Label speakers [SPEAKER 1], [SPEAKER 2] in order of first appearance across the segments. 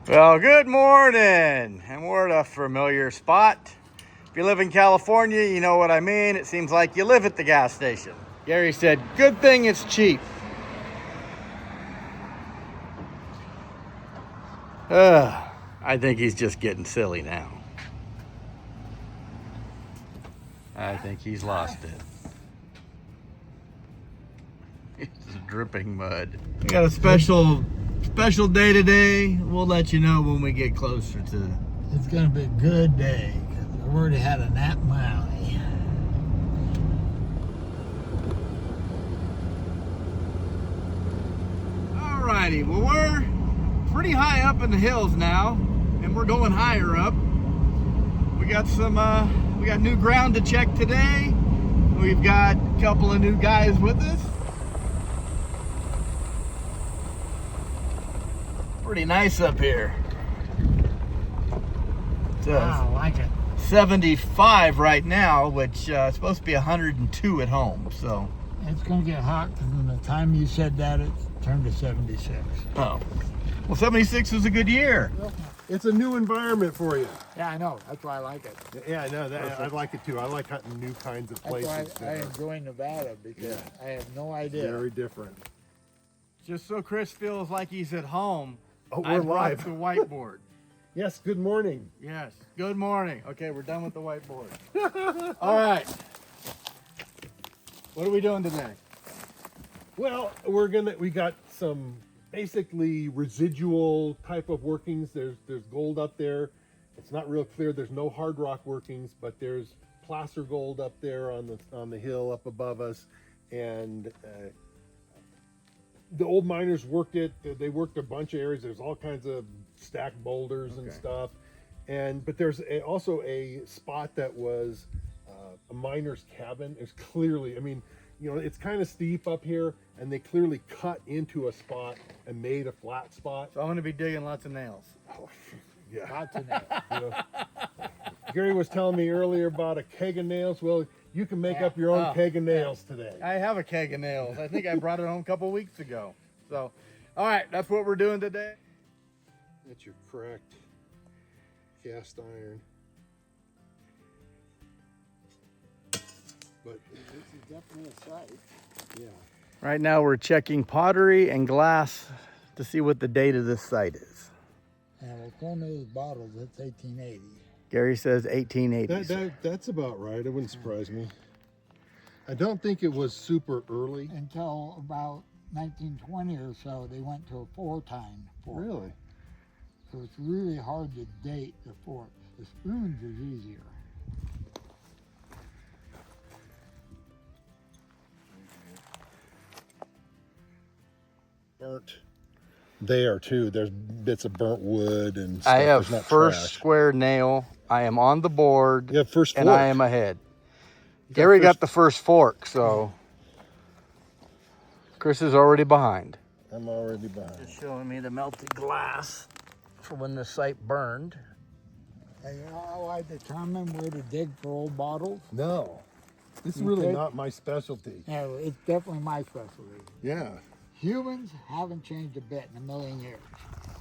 [SPEAKER 1] Well, good morning, and we're at a familiar spot. If you live in California, you know what I mean. It seems like you live at the gas station. Gary said, good thing it's cheap. I think he's just getting silly now. I think he's lost it. It's dripping mud. We got a special day today. We'll let you know when we get closer to.
[SPEAKER 2] It's gonna be a good day because I've already had a nap in my alley.
[SPEAKER 1] Alrighty, well we're pretty high up in the hills now, and we're going higher up. We got new ground to check today. We've got a couple of new guys with us. Pretty nice up here.
[SPEAKER 2] Wow, I like it.
[SPEAKER 1] 75 right now, which is supposed to be 102 at home. So
[SPEAKER 2] It's gonna get hot because from the time you said that, it turned to 76.
[SPEAKER 1] oh, well, 76 was a good year.
[SPEAKER 3] It's a new environment for you.
[SPEAKER 2] Yeah, I know. That's why I like it.
[SPEAKER 3] Yeah, I know that. I like it too. I like hunting new kinds of
[SPEAKER 2] That's
[SPEAKER 3] places.
[SPEAKER 2] why I enjoy Nevada because I have no idea.
[SPEAKER 3] Very different.
[SPEAKER 1] Just so Chris feels like he's at home.
[SPEAKER 3] Oh,
[SPEAKER 1] I
[SPEAKER 3] we're
[SPEAKER 1] brought
[SPEAKER 3] live.
[SPEAKER 1] the whiteboard.
[SPEAKER 3] Yes. Good morning.
[SPEAKER 1] Yes. Good morning. Okay, we're done with the whiteboard. All right. What are we doing today?
[SPEAKER 3] Well, we got some basically residual type of workings. There's gold up there. It's not real clear. There's no hard rock workings, but there's placer gold up there on the hill up above us, and the old miners worked it. They worked a bunch of areas. There's all kinds of stacked boulders and stuff, but there's also a spot that was a miner's cabin. It's clearly, I mean, you know, it's kind of steep up here, and they clearly cut into a spot and made a flat spot.
[SPEAKER 1] So I'm going to be digging lots of nails.
[SPEAKER 3] Oh, yeah.
[SPEAKER 2] Lots of nails.
[SPEAKER 3] You know, Gary was telling me earlier about a keg of nails. Well, you can make up your own keg of nails today.
[SPEAKER 1] I have a keg of nails. I think I brought it home a couple weeks ago. So, all right, that's what we're doing today.
[SPEAKER 3] That's your cracked cast iron. But
[SPEAKER 2] This is definitely a site.
[SPEAKER 3] yeah.
[SPEAKER 1] Right now we're checking pottery and glass to see what the date of this site is.
[SPEAKER 2] And well, according to those bottles, it's 1880.
[SPEAKER 1] Gary says 1880.
[SPEAKER 3] That's about right. It wouldn't surprise me. I don't think it was super early.
[SPEAKER 2] Until about 1920 or so, they went to a 4-time fork.
[SPEAKER 3] Really?
[SPEAKER 2] So it's really hard to date the forks. The spoons is easier.
[SPEAKER 3] Burnt there too. There's bits of burnt wood and stuff.
[SPEAKER 1] I have
[SPEAKER 3] There's not
[SPEAKER 1] first
[SPEAKER 3] trash.
[SPEAKER 1] square nail. I am on the board.
[SPEAKER 3] You have first
[SPEAKER 1] and
[SPEAKER 3] fork.
[SPEAKER 1] I am ahead. Gary got the first fork, so Chris is already behind.
[SPEAKER 3] I'm already behind.
[SPEAKER 1] Just showing me the melted glass for when the site burned.
[SPEAKER 2] And you know how I determine where to dig for old bottles?
[SPEAKER 3] No, this is really
[SPEAKER 2] Okay.
[SPEAKER 3] not my specialty.
[SPEAKER 2] Yeah, it's definitely my specialty.
[SPEAKER 3] Yeah.
[SPEAKER 2] Humans haven't changed a bit in a million years.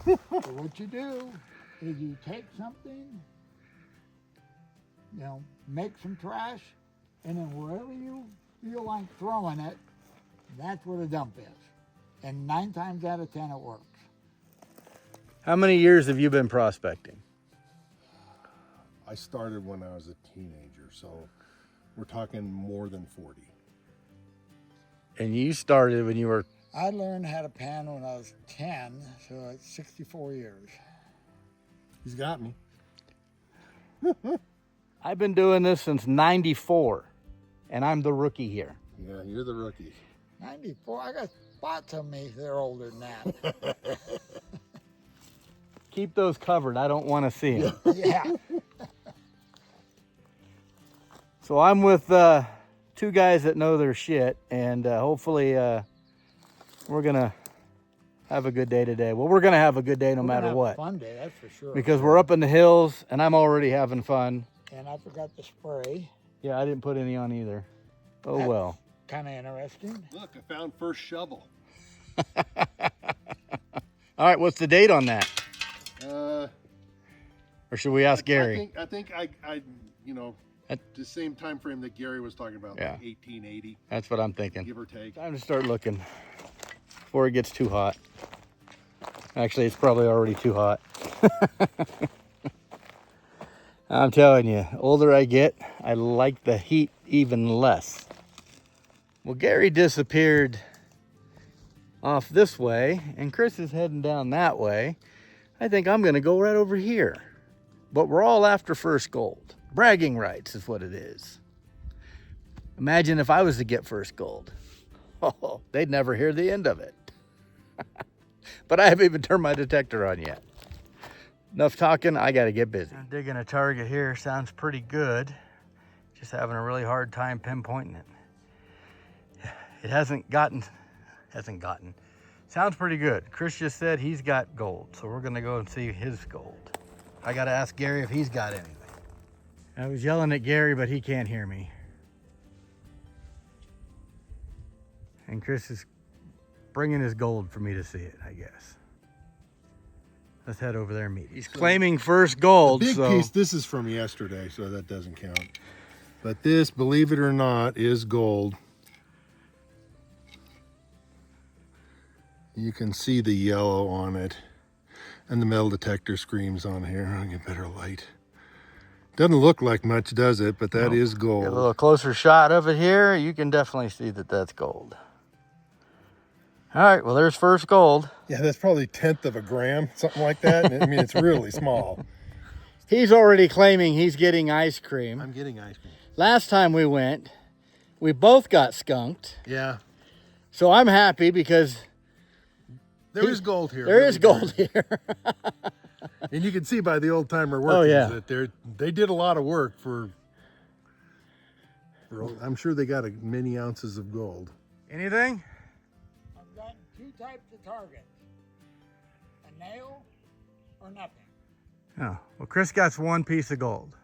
[SPEAKER 2] So what you do is you take something, you know, make some trash, and then wherever you feel like throwing it, that's where the dump is. And 9 times out of 10 it works.
[SPEAKER 1] How many years have you been prospecting?
[SPEAKER 3] I started when I was a teenager, so we're talking more than 40.
[SPEAKER 1] And you started when you were...
[SPEAKER 2] I learned how to pan when I was 10, so it's 64 years.
[SPEAKER 3] He's got me.
[SPEAKER 1] I've been doing this since 94, and I'm the rookie here.
[SPEAKER 3] Yeah, you're the rookie.
[SPEAKER 2] 94, I got spots on me that are older than that.
[SPEAKER 1] Keep those covered. I don't want to see them.
[SPEAKER 2] Yeah.
[SPEAKER 1] So I'm with two guys that know their shit, and hopefully we're going to have a good day today. Well, we're going to have a good day no matter what.
[SPEAKER 2] Fun day, that's for sure.
[SPEAKER 1] Because we're up in the hills, and I'm already having fun.
[SPEAKER 2] And I forgot to spray.
[SPEAKER 1] Yeah, I didn't put any on either. Oh,
[SPEAKER 2] That's
[SPEAKER 1] well.
[SPEAKER 2] Kind of interesting.
[SPEAKER 3] Look, I found first shovel.
[SPEAKER 1] All right, what's the date on that? Or should we ask Gary?
[SPEAKER 3] I think you know, the same time frame that Gary was talking about,
[SPEAKER 1] Yeah.
[SPEAKER 3] like 1880.
[SPEAKER 1] That's what I'm thinking.
[SPEAKER 3] Give or take.
[SPEAKER 1] Time to start looking before it gets too hot. Actually, it's probably already too hot. I'm telling you, older I get, I like the heat even less. Well, Gary disappeared off this way, and Chris is heading down that way. I think I'm gonna go right over here. But we're all after first gold. Bragging rights is what it is. Imagine if I was to get first gold. Oh, they'd never hear the end of it. But I haven't even turned my detector on yet. Enough talking, I gotta get busy. Digging a target here sounds pretty good. Just having a really hard time pinpointing it. It hasn't gotten. Sounds pretty good. Chris just said he's got gold, so we're gonna go and see his gold. I gotta ask Gary if he's got anything. I was yelling at Gary, but he can't hear me. And Chris is bringing his gold for me to see it, I guess. Let's head over there and meet him. He's claiming first gold.
[SPEAKER 3] The big piece, this is from yesterday, so that doesn't count. But this, believe it or not, is gold. You can see the yellow on it. And the metal detector screams on here. I'll get better light. Doesn't look like much, does it? But that is gold.
[SPEAKER 1] Get a little closer shot of it here. You can definitely see that that's gold. All right, well, there's first gold.
[SPEAKER 3] Yeah, that's probably 1/10 of a gram, something like that. I mean, it's really small.
[SPEAKER 1] He's already claiming he's getting ice cream.
[SPEAKER 3] I'm getting ice cream.
[SPEAKER 1] Last time we went, we both got skunked.
[SPEAKER 3] Yeah.
[SPEAKER 1] So I'm happy because
[SPEAKER 3] there is gold here.
[SPEAKER 1] There is gold here.
[SPEAKER 3] And you can see by the old timer workings
[SPEAKER 1] that
[SPEAKER 3] they did a lot of work for I'm sure they got many ounces of gold.
[SPEAKER 1] Anything?
[SPEAKER 2] I've got two types of targets. A nail or nothing.
[SPEAKER 1] Oh, well, Chris got one piece of gold.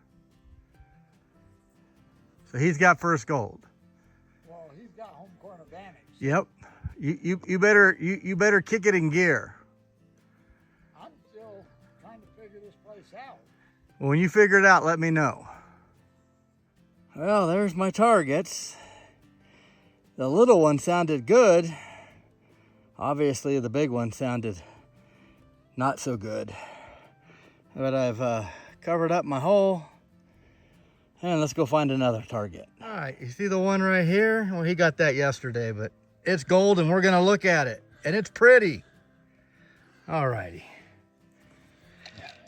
[SPEAKER 1] So he's got first gold.
[SPEAKER 2] Well, he's got home court advantage.
[SPEAKER 1] Yep. You better kick it in gear.
[SPEAKER 2] I'm still trying to figure this place out.
[SPEAKER 1] Well, when you figure it out, let me know. Well, there's my targets. The little one sounded good. Obviously, the big one sounded not so good. But I've covered up my hole. And let's go find another target. All right, you see the one right here? Well, he got that yesterday, but it's gold and we're gonna look at it. And it's pretty. All righty.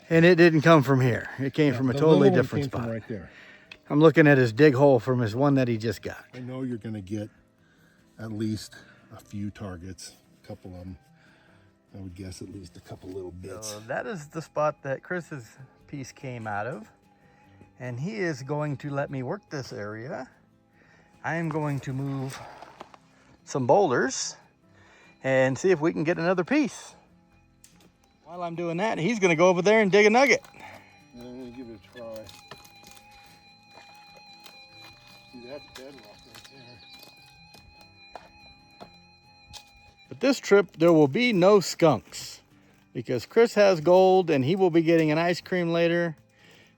[SPEAKER 1] And it didn't come from here. It came from a totally different spot.
[SPEAKER 3] Right there.
[SPEAKER 1] I'm looking at his dig hole from his one that he just got.
[SPEAKER 3] I know you're gonna get at least a few targets, a couple of them. I would guess at least a couple little bits.
[SPEAKER 1] So that is the spot that Chris's piece came out of. And he is going to let me work this area. I am going to move some boulders and see if we can get another piece. While I'm doing that, he's gonna go over there and dig a nugget.
[SPEAKER 3] I'm gonna give it a try. See, that's bedrock right there.
[SPEAKER 1] But this trip, there will be no skunks because Chris has gold and he will be getting an ice cream later.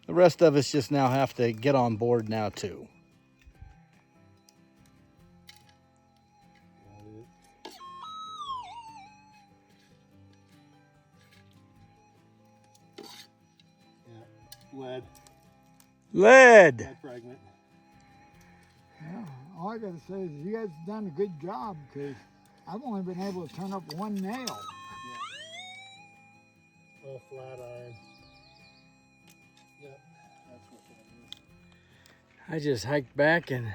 [SPEAKER 1] The rest of us just now have to get on board now too.
[SPEAKER 3] Lead.
[SPEAKER 1] Lead.
[SPEAKER 3] Fragment.
[SPEAKER 2] Yeah, all I gotta say is you guys have done a good job because I've only been able to turn up one nail.
[SPEAKER 3] Oh, flat iron. Yep, that's what that is.
[SPEAKER 1] I just hiked back and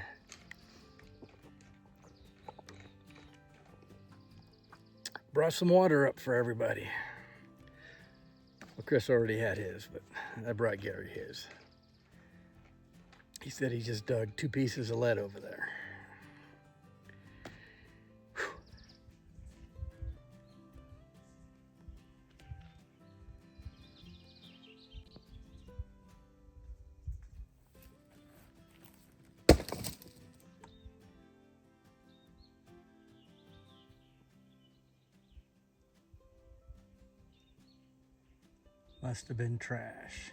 [SPEAKER 1] brought some water up for everybody. Well, Chris already had his, but I brought Gary his. He said he just dug 2 pieces of lead over there. Whew. Must have been trash.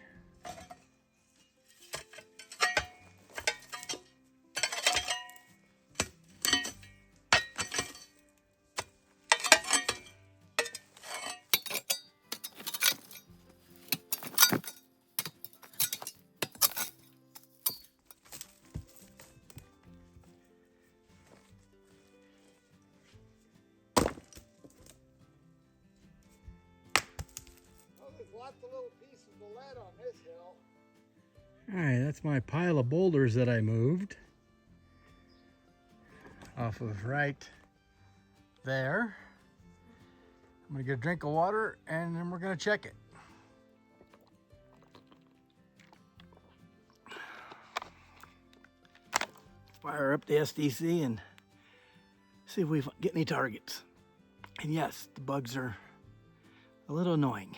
[SPEAKER 2] lots of little pieces of lead on this hill.
[SPEAKER 1] All right, that's my pile of boulders that I moved off of right there. I'm gonna get a drink of water and then we're gonna check it. Fire up the SDC and see if we get any targets. And yes, the bugs are a little annoying.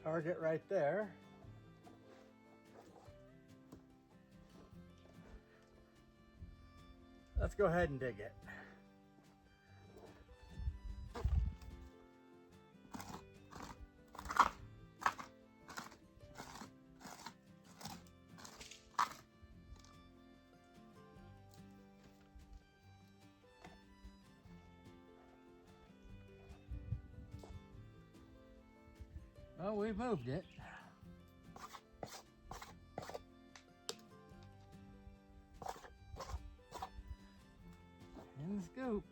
[SPEAKER 1] Target right there. Let's go ahead and dig it. Well, we've moved it. In the scoop.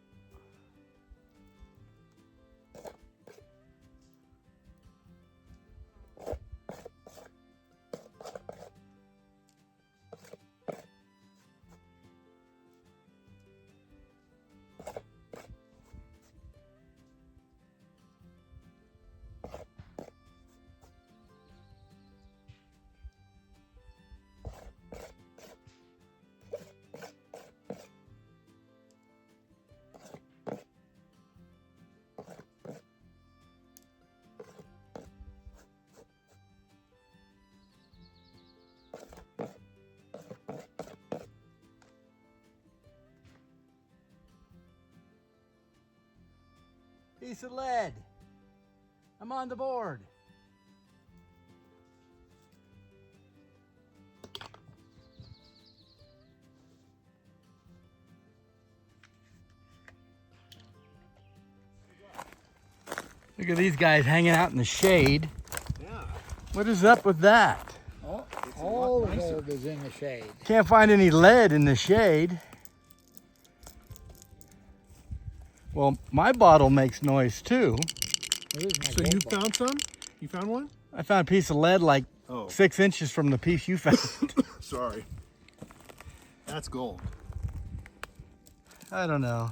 [SPEAKER 1] Piece of lead. I'm on the board. Look at these guys hanging out in the shade.
[SPEAKER 3] Yeah.
[SPEAKER 1] What is up with that?
[SPEAKER 2] Oh, all the gold is in the shade.
[SPEAKER 1] Can't find any lead in the shade. Well, my bottle makes noise too.
[SPEAKER 3] So you found some? You found one?
[SPEAKER 1] I found a piece of lead like 6 inches from the piece you found.
[SPEAKER 3] Sorry. That's gold.
[SPEAKER 1] I don't know.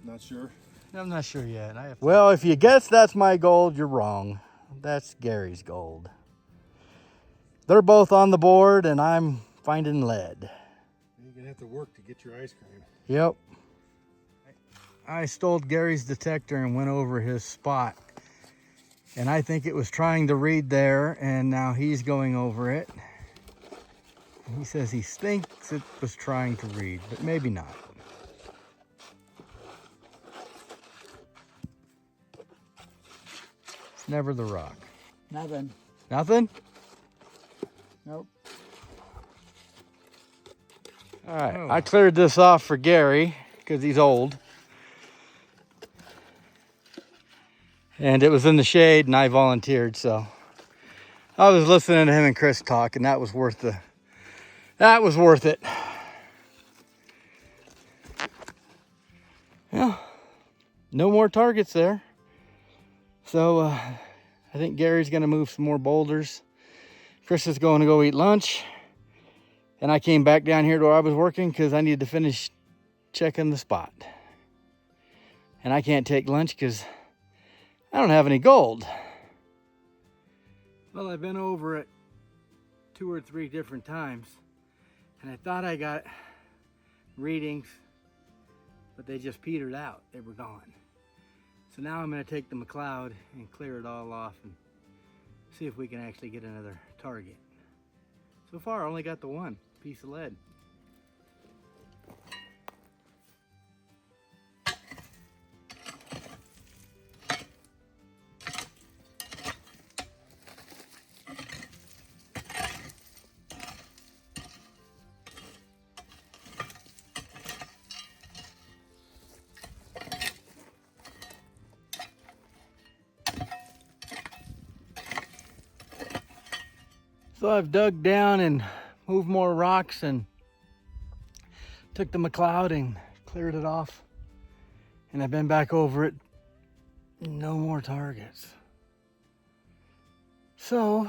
[SPEAKER 3] Not sure.
[SPEAKER 1] I'm not sure yet. Well, if you guess that's my gold, you're wrong. That's Gary's gold. They're both on the board and I'm finding lead.
[SPEAKER 3] You're gonna have to work to get your ice cream.
[SPEAKER 1] Yep. I stole Gary's detector and went over his spot. And I think it was trying to read there, and now he's going over it. He says he thinks it was trying to read, but maybe not. It's never the rock.
[SPEAKER 2] Nothing.
[SPEAKER 1] Nothing?
[SPEAKER 2] Nope.
[SPEAKER 1] All right, I cleared this off for Gary because he's old. And it was in the shade and I volunteered, so I was listening to him and Chris talk, and that was worth it. Yeah, no more targets there. So I think Gary's gonna move some more boulders. Chris is going to go eat lunch. And I came back down here to where I was working because I needed to finish checking the spot. And I can't take lunch because I don't have any gold. Well, I've been over it 2 or 3 different times, and I thought I got readings, but they just petered out. They were gone. So now I'm going to take the McLeod and clear it all off and see if we can actually get another target. So far, I only got the one piece of lead. So I've dug down and moved more rocks and took the McLeod and cleared it off. And I've been back over it. No more targets. So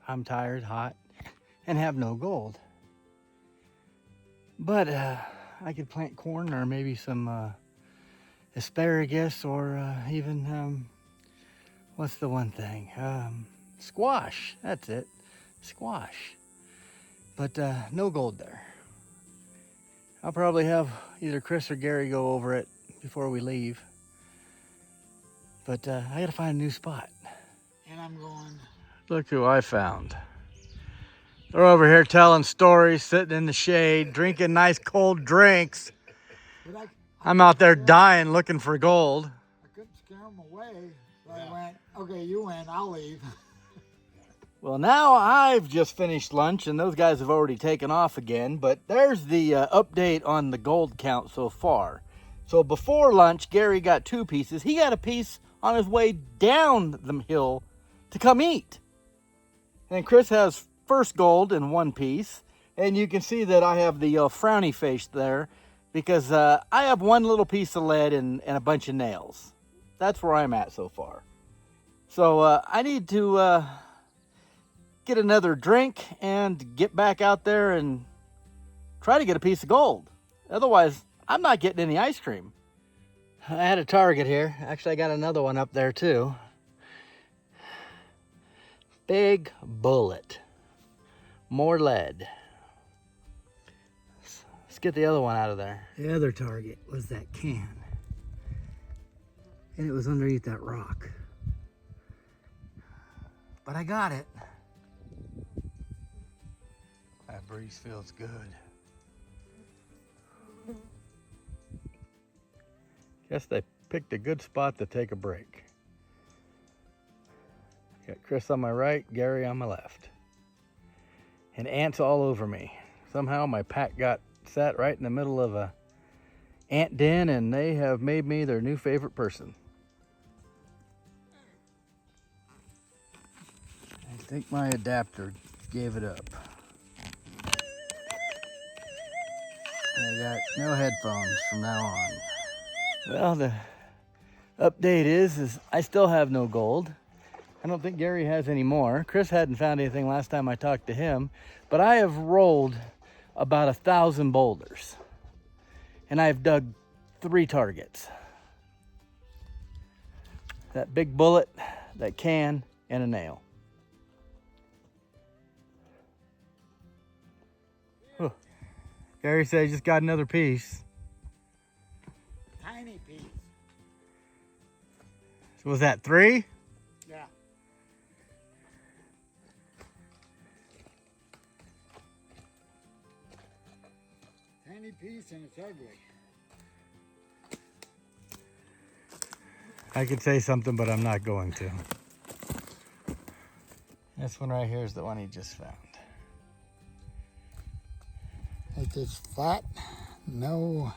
[SPEAKER 1] I'm tired, hot, and have no gold. But I could plant corn or maybe some asparagus or even, what's the one thing? Squash, that's it, squash. But no gold there. I'll probably have either Chris or Gary go over it before we leave. But I gotta find a new spot.
[SPEAKER 2] And I'm going.
[SPEAKER 1] Look who I found. They're over here telling stories, sitting in the shade, drinking nice cold drinks. I'm out there dying looking for gold.
[SPEAKER 2] I couldn't scare them away. So I went, okay, you win, I'll leave.
[SPEAKER 1] Well, now I've just finished lunch and those guys have already taken off again, but there's the update on the gold count so far. So before lunch, Gary got 2 pieces. He got a piece on his way down the hill to come eat. And Chris has first gold in 1 piece. And you can see that I have the frowny face there because I have 1 little piece of lead and a bunch of nails. That's where I'm at so far. So I need to get another drink and get back out there and try to get a piece of gold. Otherwise, I'm not getting any ice cream. I had a target here. Actually, I got another one up there too. Big bullet. More lead. Let's get the other one out of there. The other target was that can. And it was underneath that rock. But I got it. That breeze feels good. Guess they picked a good spot to take a break. Got Chris on my right, Gary on my left. And ants all over me. Somehow my pack got sat right in the middle of a ant den and they have made me their new favorite person. I think my adapter gave it up. I got no headphones from now on. Well, the update is I still have no gold. I don't think Gary has any more. Chris hadn't found anything last time I talked to him, but I have rolled about 1,000 boulders and I've dug 3 targets. That big bullet, that can, and a nail. Whew. Gary said he just got another piece.
[SPEAKER 2] Tiny piece.
[SPEAKER 1] So was that 3?
[SPEAKER 2] Yeah. Tiny piece and it's ugly.
[SPEAKER 1] I could say something, but I'm not going to. This one right here is the one he just found.
[SPEAKER 2] It's just flat. No.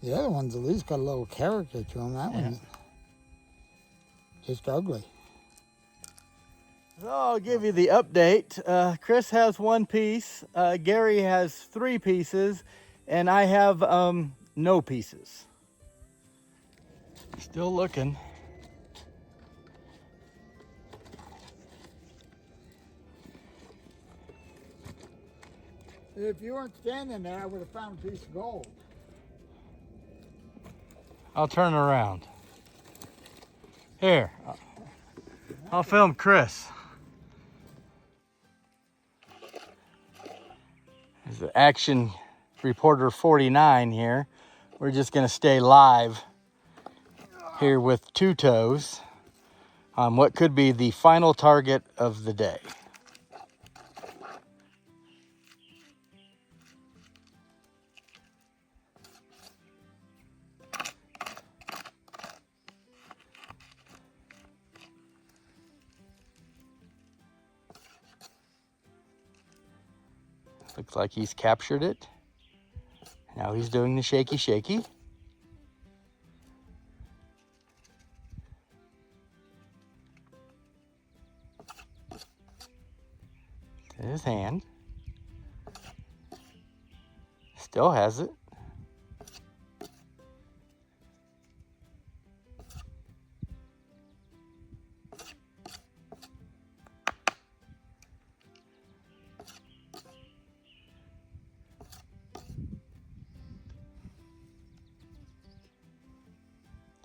[SPEAKER 2] The other one's at least got a little character to them. That one's just ugly.
[SPEAKER 1] So I'll give you the update. Chris has 1 piece, Gary has 3 pieces, and I have no pieces. Still looking.
[SPEAKER 2] If you weren't standing there, I would have found a piece of gold.
[SPEAKER 1] I'll turn around. Here, I'll film Chris. There's the Action Reporter 49 here. We're just gonna stay live here with TwoToes on what could be the final target of the day. Looks like he's captured it. Now he's doing the shaky shaky. hand. Still has it.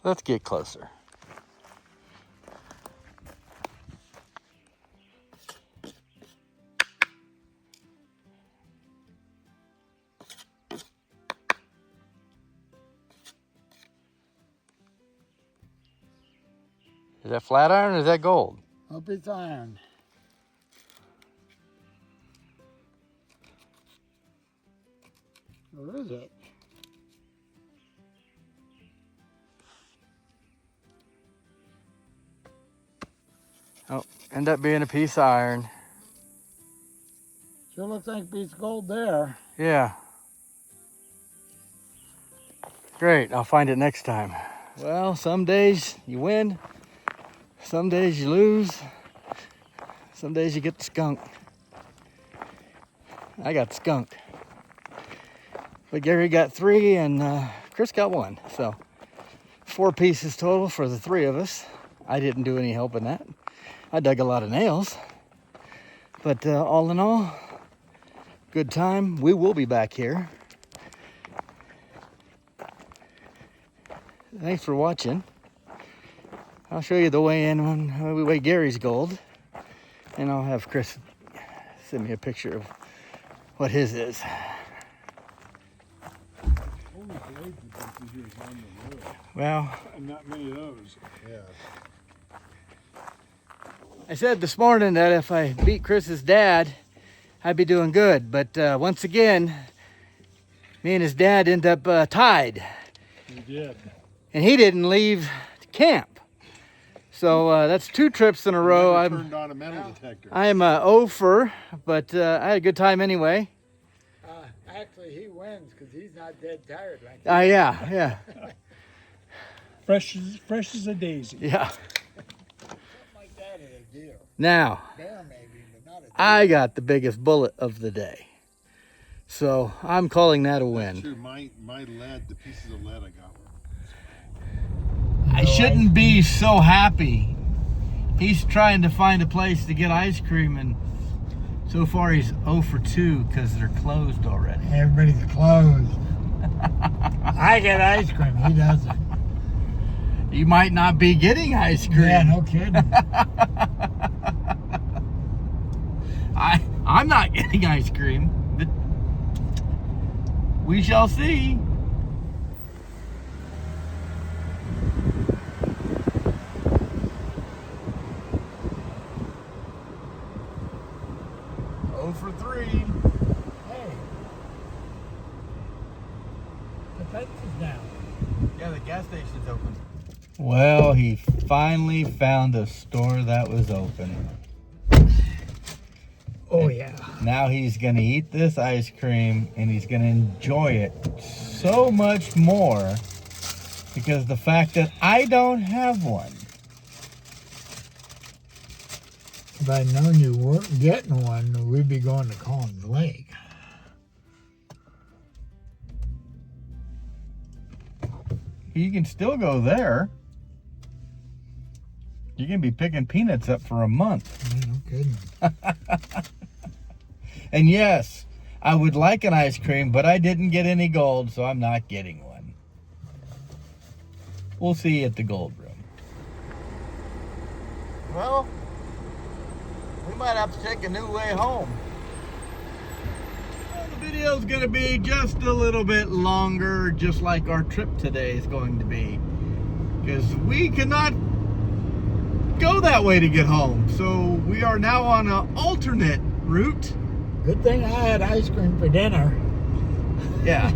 [SPEAKER 1] Let's get closer. Is that flat iron or is that gold?
[SPEAKER 2] Hope it's iron. Or is it?
[SPEAKER 1] Oh, end up being a piece of iron.
[SPEAKER 2] Sure looks like a piece of gold there.
[SPEAKER 1] Yeah. Great, I'll find it next time. Well, some days you win, some days you lose, some days you get the skunk. I got the skunk. But Gary got 3 and Chris got 1. So 4 pieces total for the 3 of us. I didn't do any help in that. I dug a lot of nails. But all in all, good time. We will be back here. Thanks for watching. I'll show you the way in when we weigh Gary's gold. And I'll have Chris send me a picture of what his is. Well,
[SPEAKER 3] And not many of those. Yeah.
[SPEAKER 1] I said this morning that if I beat Chris's dad, I'd be doing good. But once again, me and his dad end up tied.
[SPEAKER 3] We did.
[SPEAKER 1] And he didn't leave camp. So that's 2 trips in a row.
[SPEAKER 3] I turned on a metal detector.
[SPEAKER 1] I'm 0 for, but I had a good time anyway.
[SPEAKER 2] Actually, he wins because he's not dead tired like
[SPEAKER 1] Yeah.
[SPEAKER 4] Fresh as a daisy.
[SPEAKER 1] Yeah.
[SPEAKER 2] something like that is a deer.
[SPEAKER 1] Now,
[SPEAKER 2] Bear maybe, but not a deer.
[SPEAKER 1] I got the biggest bullet of the day. So I'm calling that a win.
[SPEAKER 3] True, my lead, the pieces of lead I got were.
[SPEAKER 1] I shouldn't be so happy. He's trying to find a place to get ice cream, and so far he's 0 for 2 because they're closed already.
[SPEAKER 2] Everybody's closed. I get ice cream, he doesn't.
[SPEAKER 1] You might not be getting ice cream.
[SPEAKER 2] Yeah, no kidding.
[SPEAKER 1] I'm not getting ice cream, but we shall see. For 3.
[SPEAKER 2] Hey, the fence is down.
[SPEAKER 1] Yeah, the gas station's open. Well, he finally found a store that was open.
[SPEAKER 2] Oh, yeah.
[SPEAKER 1] Now he's going to eat this ice cream and he's going to enjoy it so much more because the fact that I don't have one.
[SPEAKER 2] If I'd known you weren't getting one, we'd be going to Collins Lake.
[SPEAKER 1] You can still go there. You can be picking peanuts up for a month.
[SPEAKER 2] Yeah, no kidding.
[SPEAKER 1] And yes, I would like an ice cream, but I didn't get any gold, so I'm not getting one. We'll see you at the gold room. Well, we might have to take a new way home. Well, the video's gonna be just a little bit longer, just like our trip today is going to be. Because we cannot go that way to get home. So we are now on an alternate route.
[SPEAKER 2] Good thing I had ice cream for dinner.
[SPEAKER 1] Yeah.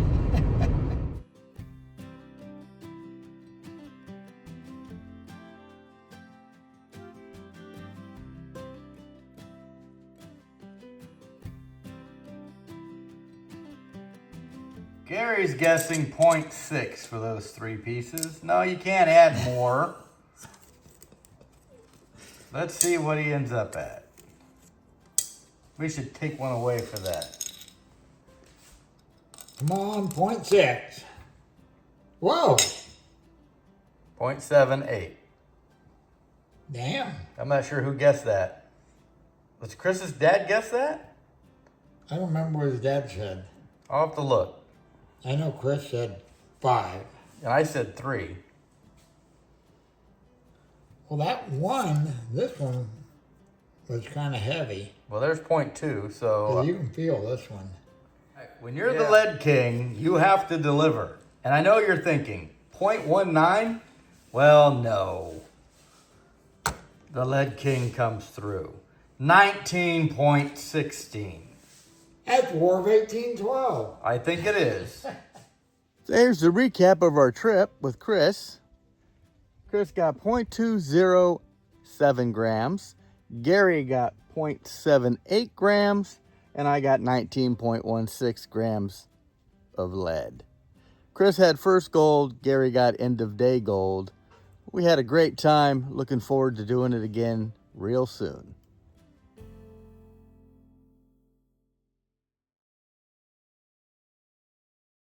[SPEAKER 1] Gary's guessing 0.6 for those 3 pieces. No, you can't add more. Let's see what he ends up at. We should take one away for that.
[SPEAKER 2] Come on, 0.6. Whoa.
[SPEAKER 1] 0.78.
[SPEAKER 2] Damn.
[SPEAKER 1] I'm not sure who guessed that. Was Chris's dad guess that?
[SPEAKER 2] I don't remember what his dad said.
[SPEAKER 1] I'll have to look.
[SPEAKER 2] I know Chris said 5.
[SPEAKER 1] And I said 3.
[SPEAKER 2] Well, that one, this one, was kind of heavy.
[SPEAKER 1] Well, there's 0.2, so...
[SPEAKER 2] 'Cause you can feel this one.
[SPEAKER 1] When you're the lead king, you have to deliver. And I know you're thinking, 0.19? Well, no. The lead king comes through. 19.16.
[SPEAKER 2] That's War of 1812.
[SPEAKER 1] I think it is. There's the recap of our trip with Chris. Chris got 0.207 grams. Gary got 0.78 grams. And I got 19.16 grams of lead. Chris had first gold. Gary got end of day gold. We had a great time. Looking forward to doing it again real soon.